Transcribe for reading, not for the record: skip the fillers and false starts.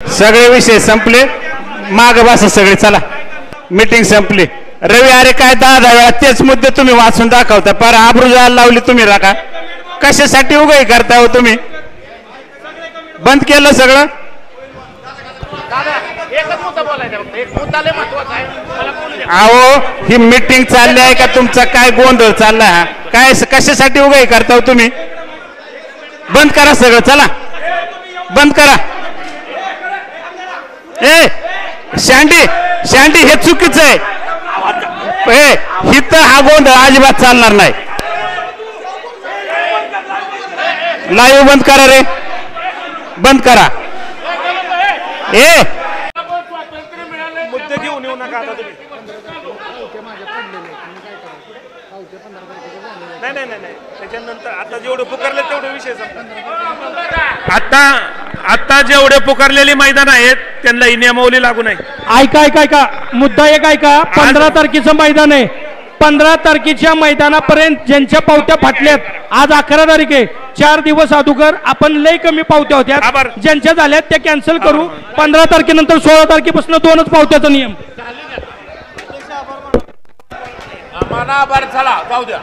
सगळे विषय संपले, माग बसा सगळे, चला मीटिंग संपली। रवी अरे काय 10 वेळा तेच मुद्दे तुम्ही वाचून दाखवता, पर आबरू जायला लावली तुम्ही राखा, कशासाठी उगाही करता हो तुम्ही? बंद केलं सगळं। अहो ही मीटिंग चालली आहे का तुमचा काय गोंधळ चालला? हा काय कशासाठी उगाही करता हो तुम्ही? बंद करा सगळं, चला बंद करा। ए शांडी शांडी हे चुकीचं आहे, हिथं हा गोंधळ अजिबात चालणार नाही। लाईव्ह बंद करा रे, बंद करा। ए मुद्दे घेऊन येऊ नका आता तुम्ही। नाही नाही नाही, त्याच्यानंतर आता जेवढे पुकारले तेवढे विषय संपला। आता जेवढे पुकारलेली मैदान आहेत त्यांना ही नियमावली लागू नाही। ऐका ऐका ऐका, मुद्दा एक ऐका, 15 तारखेचं मैदान आहे। 15 तारखेच्या मैदानापर्यंत ज्यांच्या पावत्या फाटल्यात, आज 11 तारीख आहे, 4 दिवस अगोदर आपण लय कमी पावत्या होत्या, ज्यांच्या झाल्यात त्या कॅन्सल करू। 15 तारखेनंतर 16 तारखेपासून 2च पावत्याचा नियम। चला जाऊ द्या।